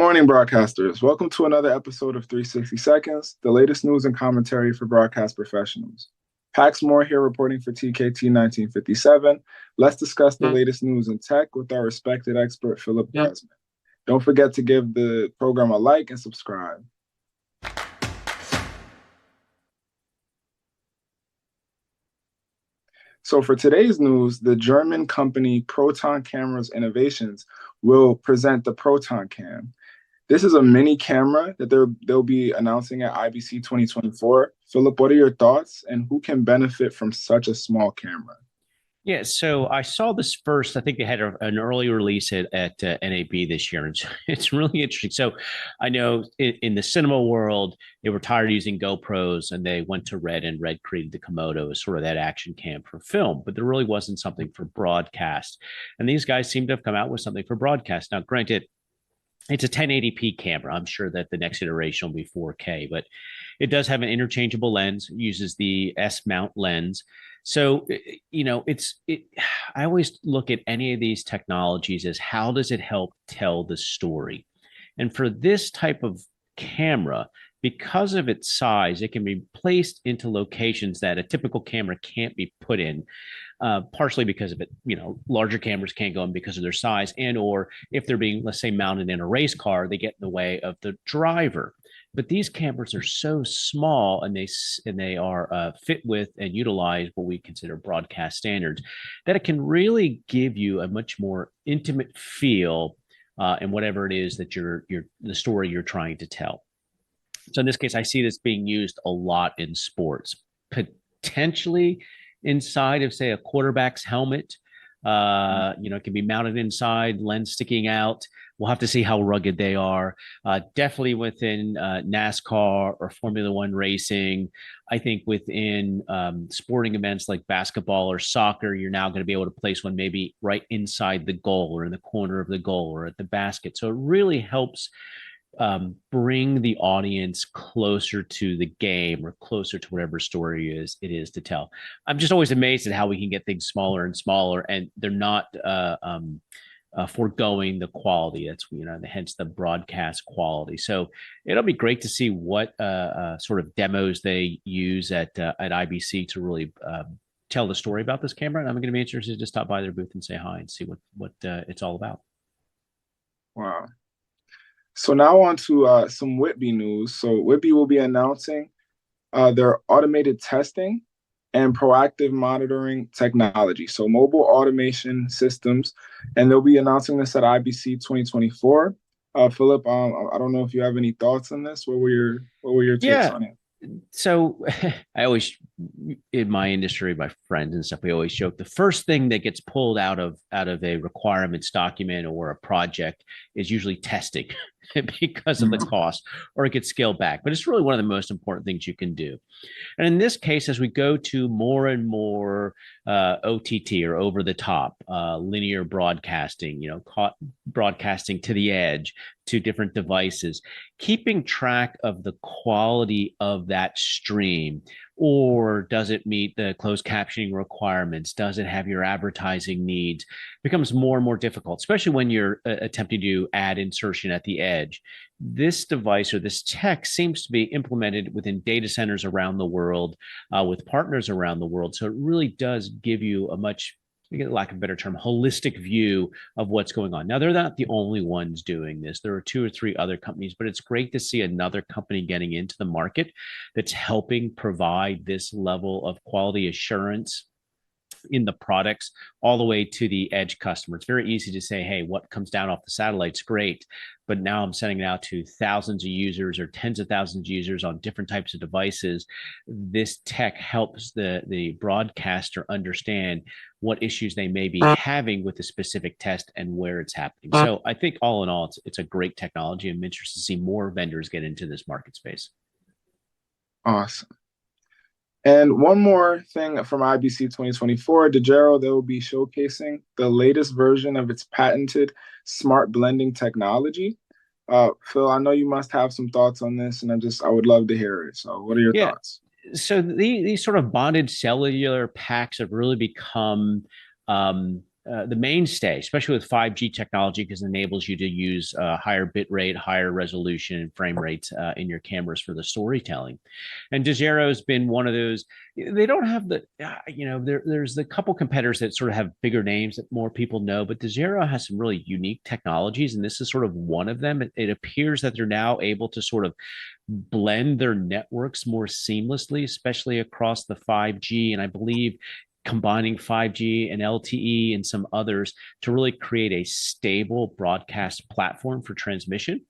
morning, broadcasters. Welcome to another episode of 360 Seconds, the latest news and commentary for broadcast professionals. Pax Moore here reporting for TKT 1957. Let's discuss the latest news in tech with our respected expert, Philip Grossman. Don't forget to give the program a like and subscribe. So for today's news, the German company Proton Camera's innovations will present the Proton Cam. This is a mini camera that they'll be announcing at IBC 2024. Philip, what are your thoughts, and who can benefit from such a small camera? Yeah, so I saw this first. I think they had an early release at NAB this year, and it's really interesting. So I know in the cinema world, they were tired of using GoPros, and they went to Red, and Red created the Komodo as sort of that action cam for film, but there really wasn't something for broadcast. And these guys seem to have come out with something for broadcast. Now, granted, it's a 1080p camera. I'm sure that the next iteration will be 4K, but it does have an interchangeable lens, uses the S mount lens. So, I always look at any of these technologies as how does it help tell the story? And for this type of camera, because of its size, it can be placed into locations that a typical camera can't be put in, partially because of it. Larger cameras can't go in because of their size, and or if they're being, let's say, mounted in a race car, they get in the way of the driver. But these cameras are so small, and they are fit with and utilize what we consider broadcast standards, that it can really give you a much more intimate feel in whatever it is that the story you're trying to tell. So in this case, I see this being used a lot in sports, potentially inside of, say, a quarterback's helmet. It can be mounted inside, lens sticking out. We'll have to see how rugged they are. Definitely within NASCAR or Formula One racing. I think within sporting events like basketball or soccer, you're now going to be able to place one maybe right inside the goal or in the corner of the goal or at the basket. So it really helps bring the audience closer to the game or closer to whatever story it is to tell. I'm just always amazed at how we can get things smaller and smaller, and they're not foregoing the quality. That's hence the broadcast quality. So it'll be great to see what sort of demos they use at IBC to really tell the story about this camera. And I'm going to be interested to stop by their booth and say hi and see what it's all about. Wow. So now on to some Witbe news. So Witbe will be announcing their automated testing and proactive monitoring technology. So mobile automation systems, and they'll be announcing this at IBC 2024. Philip, I don't know if you have any thoughts on this. What were your takes on it? So I always, in my industry, my friends and stuff, we always joke the first thing that gets pulled out of a requirements document or a project is usually testing because of the cost, or it gets scaled back. But it's really one of the most important things you can do. And in this case, as we go to more and more OTT or over the top linear broadcasting, broadcasting to the edge, to different devices, keeping track of the quality of that stream, or does it meet the closed captioning requirements? Does it have your advertising needs? Becomes more and more difficult, especially when you're attempting to add insertion at the edge. This device or this tech seems to be implemented within data centers around the world, with partners around the world. So it really does give you a much, lack of a better term, holistic view of what's going on. Now, they're not the only ones doing this. There are 2 or 3 other companies, but it's great to see another company getting into the market that's helping provide this level of quality assurance in the products all the way to the edge customer. It's very easy to say, hey, what comes down off the satellite's great, but now I'm sending it out to thousands of users or tens of thousands of users on different types of devices. This tech helps the broadcaster understand what issues they may be having with a specific test and where it's happening. So I think all in all, it's a great technology. I'm interested to see more vendors get into this market space. Awesome. And one more thing from IBC 2024, Dejero, they will be showcasing the latest version of its patented smart blending technology. Phil, I know you must have some thoughts on this, and I would love to hear it. So what are your thoughts? So these sort of bonded cellular packs have really become the mainstay, especially with 5G technology, because it enables you to use higher bit rate, higher resolution, and frame rates in your cameras for the storytelling. And Dejero has been one of those. They don't have the, there's the couple competitors that sort of have bigger names that more people know, but Dejero has some really unique technologies, and this is sort of one of them. It appears that they're now able to sort of blend their networks more seamlessly, especially across the 5G. And I believe combining 5G and LTE and some others to really create a stable broadcast platform for transmission.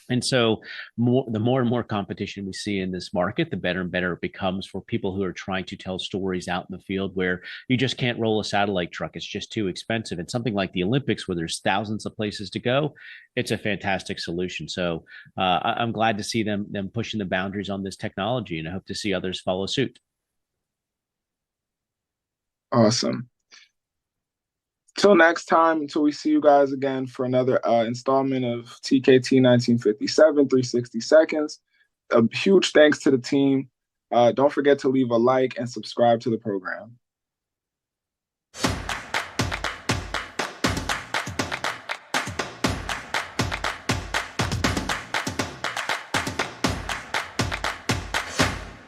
And so the more and more competition we see in this market, the better and better it becomes for people who are trying to tell stories out in the field where you just can't roll a satellite truck. It's just too expensive. And something like the Olympics, where there's thousands of places to go, it's a fantastic solution. So I'm glad to see them pushing the boundaries on this technology, and I hope to see others follow suit. Awesome. Till next time, until we see you guys again for another installment of TKT 1957, 360 seconds. A huge thanks to the team. Don't forget to leave a like and subscribe to the program.